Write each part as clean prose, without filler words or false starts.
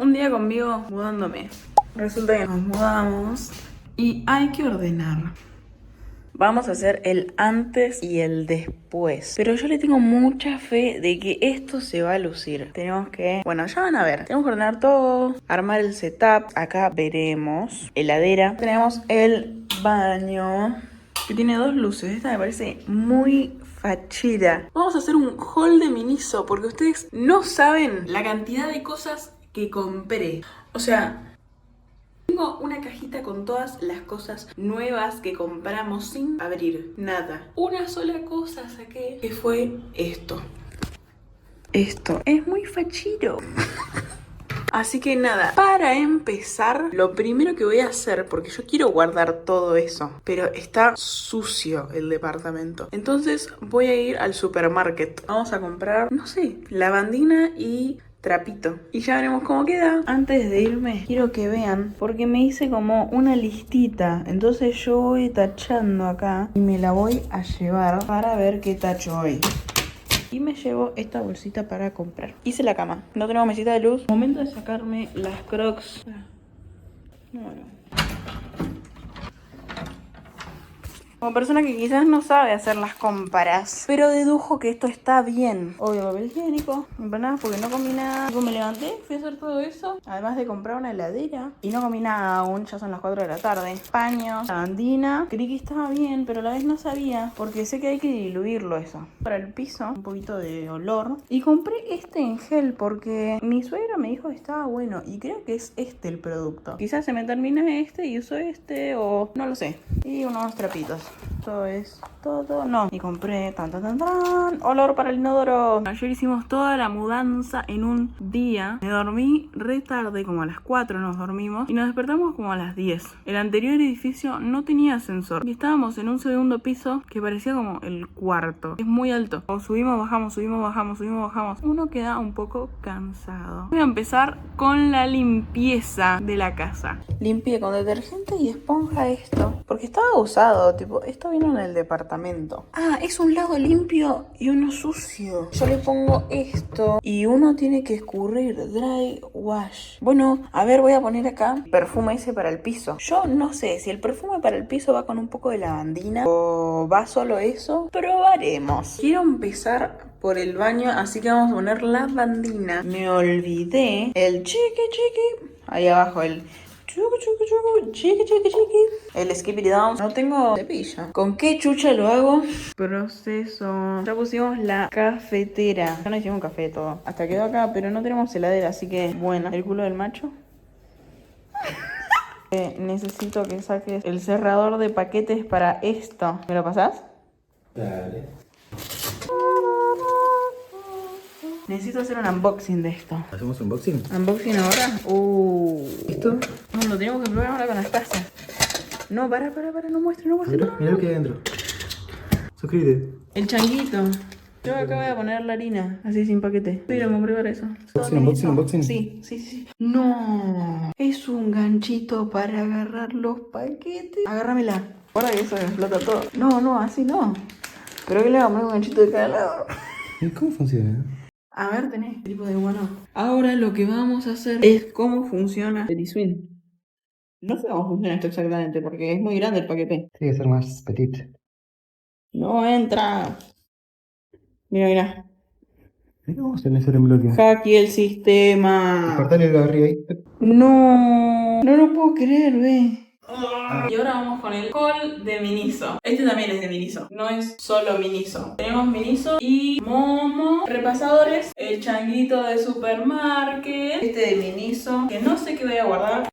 Un día conmigo mudándome. Resulta que nos mudamos y hay que ordenar. Vamos a hacer el antes y el después. Pero yo le tengo mucha fe de que esto se va a lucir. Tenemos que... Bueno, ya van a ver. Tenemos que ordenar todo, armar el setup. Acá veremos. Heladera. Tenemos el baño, que tiene dos luces. Esta me parece muy fachera. Vamos a hacer un haul de Miniso, porque ustedes no saben la cantidad de cosas que compré. O sea, tengo una cajita con todas las cosas nuevas que compramos sin abrir nada. Una sola cosa saqué, que fue esto. Esto es muy fachero. Así que nada, para empezar, lo primero que voy a hacer, porque yo quiero guardar todo eso, pero está sucio el departamento. Entonces voy a ir al supermarket. Vamos a comprar, no sé, lavandina y trapito. Y ya veremos cómo queda. Antes de irme, quiero que vean, porque me hice como una listita. Entonces yo voy tachando acá y me la voy a llevar para ver qué tacho hoy. Y me llevo esta bolsita para comprar. Hice la cama. No tenemos mesita de luz. Momento de sacarme las Crocs. No. Como persona que quizás no sabe hacer las compras, pero dedujo que esto está bien. Obvio, papel higiénico, empanadas porque no comí nada. Tipo, me levanté, fui a hacer todo eso, además de comprar una heladera. Y no comí nada aún, ya son las 4 de la tarde. Paños, lavandina. Creí que estaba bien, pero a la vez no sabía, porque sé que hay que diluirlo eso. Para el piso, un poquito de olor. Y compré este en gel porque mi suegra me dijo que estaba bueno. Y creo que es este el producto. Quizás se me termina este y uso este, o no lo sé. Y unos trapitos. Esto es todo, no. Y compré tan olor para el inodoro. Ayer hicimos toda la mudanza en un día. Me dormí re tarde, como a las 4 nos dormimos, y nos despertamos como a las 10. El anterior edificio no tenía ascensor y estábamos en un segundo piso que parecía como el cuarto. Es muy alto. O subimos, bajamos, subimos, bajamos, subimos, bajamos. Uno queda un poco cansado. Voy a empezar con la limpieza de la casa. Limpié con detergente y esponja esto, porque estaba usado, tipo, esto vino en el departamento. Ah, es un lado limpio y uno sucio. Yo le pongo esto y uno tiene que escurrir, dry wash. Bueno, a ver, voy a poner acá perfume ese para el piso. Yo no sé si el perfume para el piso va con un poco de lavandina o va solo eso. Probaremos. Quiero empezar por el baño, así que vamos a poner lavandina. Me olvidé el chiqui. Ahí abajo el chiqui. El skippity down. No tengo cepillo. ¿Con qué chucha lo hago? Proceso. Ya pusimos la cafetera. Ya no hicimos café todo. Hasta quedó acá, pero no tenemos heladera, así que bueno. El culo del macho. Necesito que saques el cerrador de paquetes para esto. ¿Me lo pasás? Dale. Necesito hacer un unboxing de esto. ¿Hacemos unboxing? ¿Unboxing ahora? ¿Listo? No, lo tenemos que probar ahora con las tazas. No, para, no muestre. Mira, mira lo que hay adentro. Suscríbete. El changuito. Yo acá voy a poner la harina, así sin paquete. Pero me compré para eso. Unboxing. Sí. No, es un ganchito para agarrar los paquetes. Agárramela. Ahora que eso me explota todo. No, así no. Pero que le vamos a poner un ganchito de cada lado. ¿Y cómo funciona? A ver, tenés tipo de guano. Ahora lo que vamos a hacer es cómo funciona el Swing. No sé cómo funciona esto exactamente porque es muy grande el paquete. Tiene que ser más petit. No entra. Mira. Mira cómo se le sale el bloque. Hackeé el sistema. Cortale el arriba ahí. No lo puedo creer, ve. Y ahora vamos con el haul de Miniso. Este también es de Miniso, no es solo Miniso. Tenemos Miniso y Momo, repasadores, el changuito de supermarket, este de Miniso, que no sé qué voy a guardar.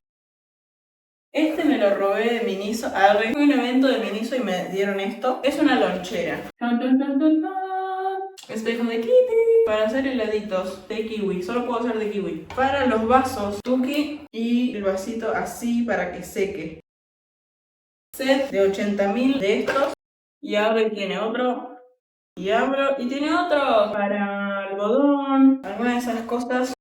Este me lo robé de Miniso. Fue un evento de Miniso y me dieron esto. Es una lonchera. Espejo de Kitty para hacer heladitos de kiwi. Solo puedo hacer de kiwi. Para los vasos Tuki y el vasito así para que seque. Set de 80.000 de estos. Y abro y tiene otro. Y abro y tiene otro. Para algodón. Algunas de esas cosas.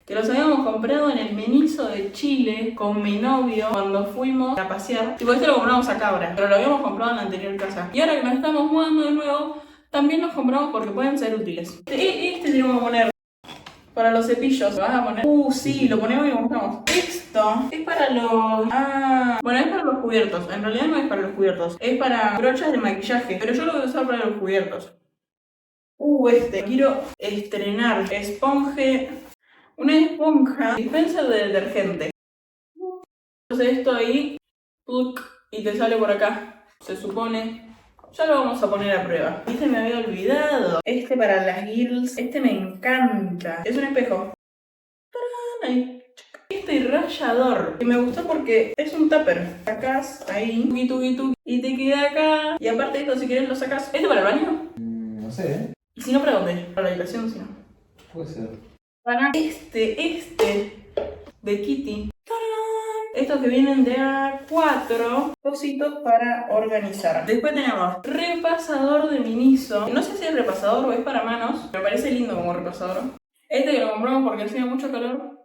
Que los habíamos comprado en el Miniso de Chile con mi novio cuando fuimos a pasear. Tipo, este lo compramos acá ahora, pero lo habíamos comprado en la anterior casa. Y ahora que nos estamos mudando de nuevo, También los compramos porque pueden ser útiles. Este tenemos que poner para los cepillos. ¿Lo vas a poner? Sí, lo ponemos y lo mostramos. Esto es para los... bueno, es para los cubiertos. En realidad no es para los cubiertos. Es para brochas de maquillaje. Pero yo lo voy a usar para los cubiertos. Quiero estrenar una esponja dispenser de detergente. Entonces esto ahí, y te sale por acá, se supone. Ya lo vamos a poner a prueba. Este me había olvidado. Este para las girls, este me encanta. Es un espejo. ¡Tarán! Ahí. Este rallador, que me gustó porque es un tupper. Sacás ahí, y te queda acá. Y aparte de esto, si querés lo sacás. ¿Este para el baño? No sé, ¿Y si no, para dónde? Para la habitación, si no. puede ser. Para este de Kitty. ¡Tarán! Estos que vienen de A4 cositos para organizar. Después tenemos repasador de Miniso. No sé si es repasador o es para manos. Me parece lindo como repasador. Este que lo compramos porque hacía mucho calor.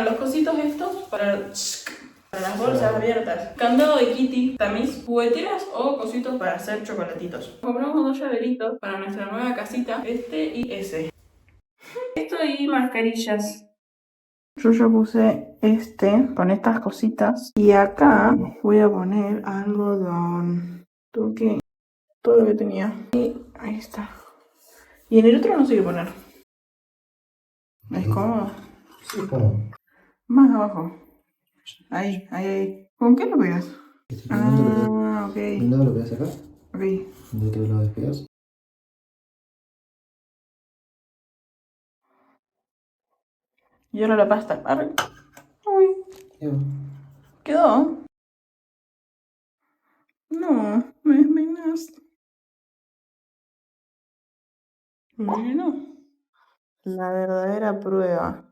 Los cositos estos para las bolsas abiertas. Candado de Kitty, tamiz, jugueteras o cositos para hacer chocolatitos. Compramos 2 llaveritos para nuestra nueva casita. Este y ese. Esto y mascarillas. Yo ya puse este con estas cositas. Y acá voy a poner algodón. Todo lo que tenía. Y ahí está. Y en el otro no sé qué poner. ¿Es cómodo? Sí, cómodo. Más abajo. Ahí. ¿Con qué lo pegas? Ok. De un lado lo pegas acá, Ok. de otro lado despegas. Y ahora la pasta. Uy, quedó. No, me despeinaste. Bueno, la verdadera prueba.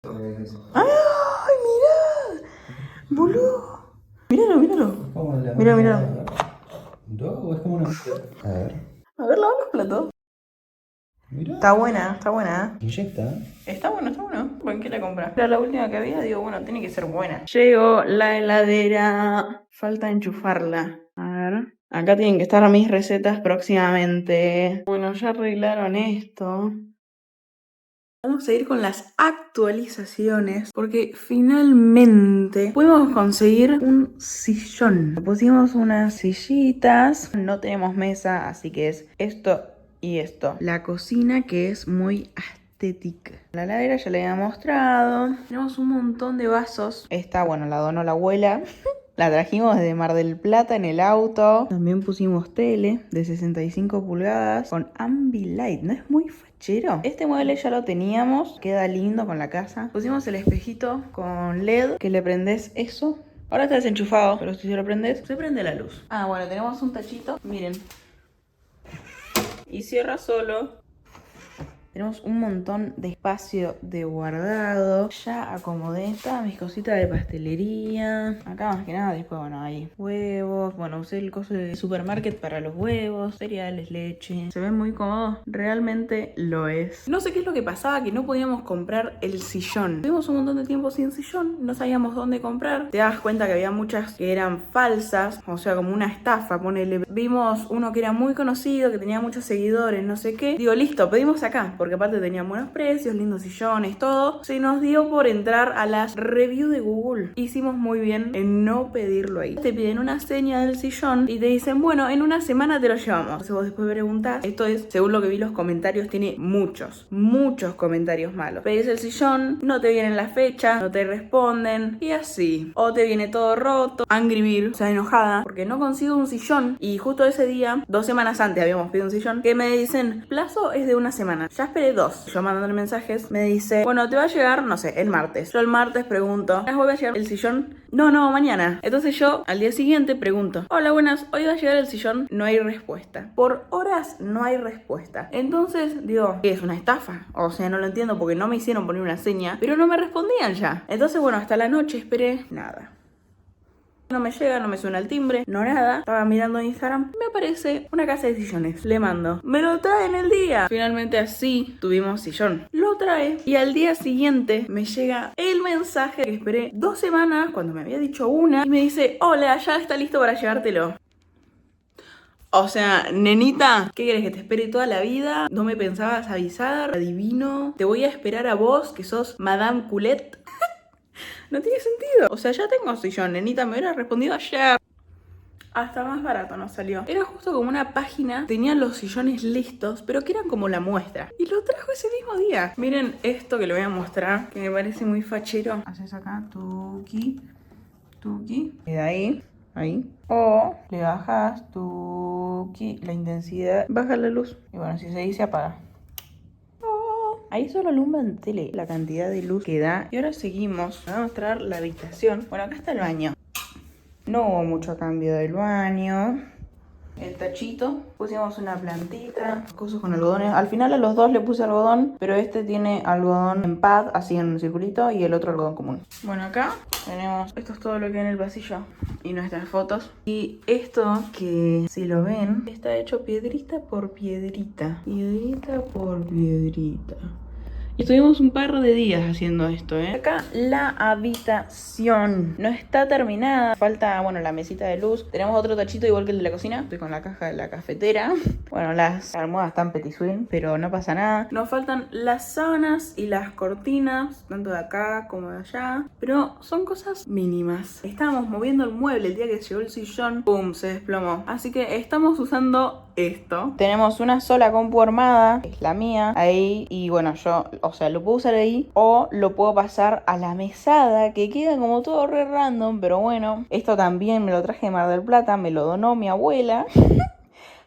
¡Ay, mira! ¡Boludo! Míralo. ¿Cómo la Mira. ¿Dos o es como una? A ver. A ver, lava los platos. Mira. Está buena. Inyecta. Está bueno. ¿Por qué la compra? Era la última que había, digo, bueno, tiene que ser buena. Llegó la heladera. Falta enchufarla. A ver. Acá tienen que estar mis recetas próximamente. Bueno, ya arreglaron esto. Vamos a ir con las actualizaciones porque finalmente pudimos conseguir un sillón. Pusimos unas sillitas, no tenemos mesa, así que es esto y esto. La cocina, que es muy estética. La heladera ya le había mostrado. Tenemos un montón de vasos. Esta, bueno, la donó la abuela. La trajimos desde Mar del Plata en el auto. También pusimos tele de 65 pulgadas con Ambilight. ¿No es muy fachero? Este mueble ya lo teníamos. Queda lindo con la casa. Pusimos el espejito con LED que le prendés eso. Ahora está desenchufado, pero si se lo prendes, se prende la luz. Bueno, tenemos un tachito. Miren. Y cierra solo. Tenemos un montón de espacio de guardado. Ya acomodé todas mis cositas de pastelería. Acá más que nada, después, bueno, hay huevos. Bueno, usé el coso de supermarket para los huevos, cereales, leche. Se ve muy cómodo. Realmente lo es. No sé qué es lo que pasaba, que no podíamos comprar el sillón. Tuvimos un montón de tiempo sin sillón. No sabíamos dónde comprar. Te das cuenta que había muchas que eran falsas. O sea, como una estafa, ponele. Vimos uno que era muy conocido, que tenía muchos seguidores, no sé qué. Digo, listo, pedimos acá. Porque aparte tenían buenos precios, lindos sillones, todo. Se nos dio por entrar a las reviews de Google. Hicimos muy bien en no pedirlo ahí. Te piden una seña del sillón y te dicen, bueno, en una semana te lo llevamos. Entonces vos después preguntás. Esto es, según lo que vi los comentarios, tiene muchos comentarios malos. Pedís el sillón, no te vienen la fecha, no te responden y así. O te viene todo roto. Angry Bird, o sea, enojada porque no consigo un sillón. Y justo ese día, 2 semanas antes habíamos pedido un sillón, que me dicen, plazo es de 1 semana. Ya esperé 2. Yo mandándole mensajes, me dice, bueno, te va a llegar, no sé, el martes. Yo el martes pregunto, ¿vuelve a llegar el sillón? No, mañana. Entonces yo al día siguiente pregunto, hola, buenas, ¿hoy va a llegar el sillón? No hay respuesta. Por horas no hay respuesta. Entonces digo, ¿qué es una estafa? O sea, no lo entiendo porque no me hicieron poner una seña, pero no me respondían ya. Entonces, bueno, hasta la noche esperé, nada. No me llega, no me suena el timbre, no nada. Estaba mirando Instagram, me aparece una casa de sillones. Le mando, me lo traen el día. Finalmente así tuvimos sillón. Lo trae y al día siguiente me llega el mensaje que esperé 2 semanas cuando me había dicho 1 y me dice, hola, ya está listo para llevártelo. O sea, nenita, ¿qué quieres? ¿Que te espere toda la vida? ¿No me pensabas avisar? Adivino. Te voy a esperar a vos, que sos Madame Culette. No tiene sentido. O sea, ya tengo sillón, nenita, me hubiera respondido ayer. Hasta más barato nos salió. Era justo como una página, tenían los sillones listos, pero que eran como la muestra. Y lo trajo ese mismo día. Miren esto que le voy a mostrar, que me parece muy fachero. Haces acá, tuki, tuki. Y de ahí, ahí. O le bajas, tuki, la intensidad. Baja la luz. Y bueno, si se dice apaga. Ahí solo alumbra en tele la cantidad de luz que da. Y ahora seguimos. Voy a mostrar la habitación. Bueno, acá está el baño. No hubo mucho cambio del baño. El tachito. Pusimos una plantita. Cosas con algodones. Al final a los dos le puse algodón. Pero este tiene algodón en pad, así en circulito. Y el otro algodón común. Bueno, acá tenemos... Esto es todo lo que hay en el pasillo. Y nuestras fotos. Y esto que, si lo ven, está hecho piedrita por piedrita. Piedrita por piedrita. Y estuvimos un par de días haciendo esto, ¿eh? Acá la habitación no está terminada. Falta, bueno, la mesita de luz. Tenemos otro tachito igual que el de la cocina. Estoy con la caja de la cafetera. Bueno, las almohadas están petit suite, pero no pasa nada. Nos faltan las sábanas y las cortinas, tanto de acá como de allá. Pero son cosas mínimas. Estábamos moviendo el mueble el día que llegó el sillón. ¡Pum! Se desplomó. Así que estamos usando esto. Tenemos una sola compu armada, que es la mía, ahí. Y bueno, yo, o sea, lo puedo usar ahí o lo puedo pasar a la mesada, que queda como todo re random, pero bueno. Esto también me lo traje de Mar del Plata, me lo donó mi abuela.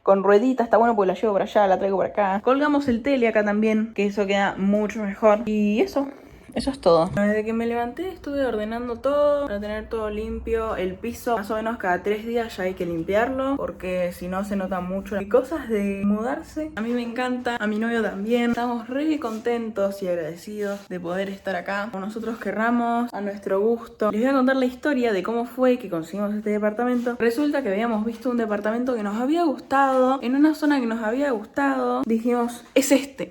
Con rueditas, está bueno porque la llevo para allá, la traigo para acá. Colgamos el tele acá también, que eso queda mucho mejor. Y eso es todo. Desde que me levanté estuve ordenando todo para tener todo limpio. El piso más o menos cada 3 días ya hay que limpiarlo, porque si no se nota mucho. Y cosas de mudarse, a mí me encanta, a mi novio también. Estamos re contentos y agradecidos de poder estar acá como nosotros querramos, a nuestro gusto. Les voy a contar la historia de cómo fue que conseguimos este departamento. Resulta que habíamos visto un departamento que nos había gustado, en una zona que nos había gustado. Dijimos, es este.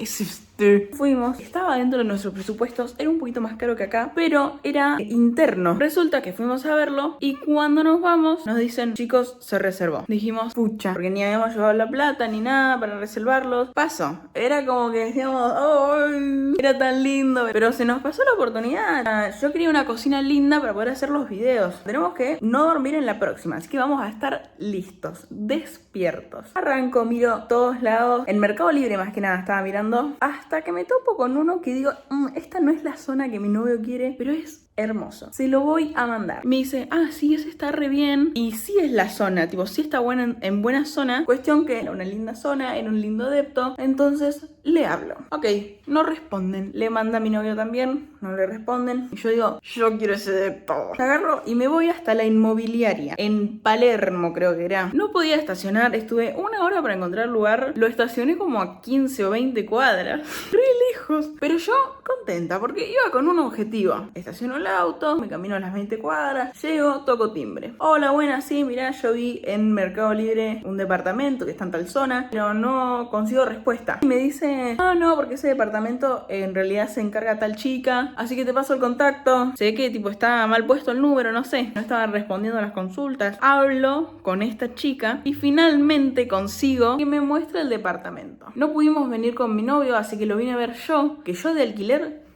Fuimos, estaba dentro de nuestros presupuestos, era un poquito más caro que acá, pero era interno. Resulta que fuimos a verlo y cuando nos vamos nos dicen, chicos, se reservó. Dijimos, pucha, porque ni habíamos llevado la plata ni nada para reservarlos. Pasó, era como que decíamos, ¡ay! Era tan lindo, pero se nos pasó la oportunidad. Yo quería una cocina linda para poder hacer los videos. Tenemos que no dormir en la próxima, así que vamos a estar listos, despiertos. Arranco, miro todos lados, en Mercado Libre más que nada estaba mirando, hasta que me topo con uno que digo, esta no es la zona que mi novio quiere, pero es hermoso. Se lo voy a mandar. Me dice, sí, ese está re bien. Y sí es la zona, tipo, sí está buena en buena zona. Cuestión que era una linda zona, era un lindo depto. Entonces le hablo. Ok, no responden. Le manda a mi novio también, no le responden. Y yo digo, yo quiero ese depto. Agarro y me voy hasta la inmobiliaria. En Palermo creo que era. No podía estacionar, estuve 1 hora para encontrar lugar. Lo estacioné como a 15 o 20 cuadras. Re lejos. Pero yo contenta porque iba con un objetivo. Estaciono el auto, me camino a las 20 cuadras, llego, toco timbre. Hola, buenas, sí, mirá, yo vi en Mercado Libre un departamento que está en tal zona, pero no consigo respuesta. Y me dice, no, porque ese departamento en realidad se encarga tal chica, así que te paso el contacto. Sé que tipo está mal puesto el número, no sé, no estaban respondiendo a las consultas. Hablo con esta chica y finalmente consigo que me muestre el departamento. No pudimos venir con mi novio, así que lo vine a ver yo, que yo de alquiler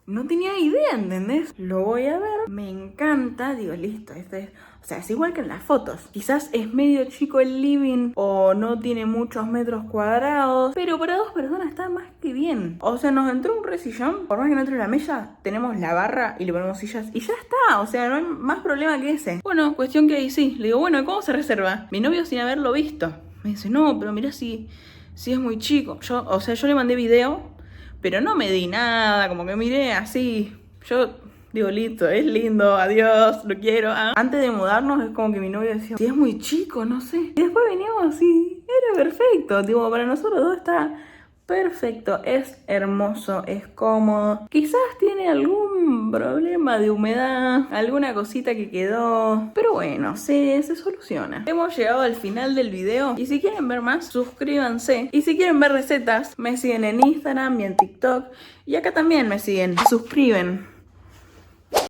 no tenía idea, ¿entendés? Lo voy a ver, me encanta, digo, listo, este es... O sea, es igual que en las fotos. Quizás es medio chico el living o no tiene muchos metros cuadrados, pero para 2 personas está más que bien. O sea, nos entró un resillón, por más que no entre la mesa, tenemos la barra y le ponemos sillas y ya está. O sea, no hay más problema que ese. Bueno, cuestión que ahí sí. Le digo, bueno, ¿cómo se reserva? Mi novio sin haberlo visto. Me dice, no, pero mirá si es muy chico. Yo le mandé video, pero no me di nada, como que miré así. Yo digo, listo, es lindo, adiós, lo quiero. Antes de mudarnos es como que mi novio decía, si es muy chico, no sé. Y después veníamos y era perfecto. Tipo, para nosotros dos está perfecto, es hermoso, es cómodo. Quizás tiene algún problema de humedad, alguna cosita que quedó, pero bueno, se soluciona. Hemos llegado al final del video y si quieren ver más, suscríbanse. Y si quieren ver recetas, me siguen en Instagram y en TikTok. Y acá también me siguen, suscriben.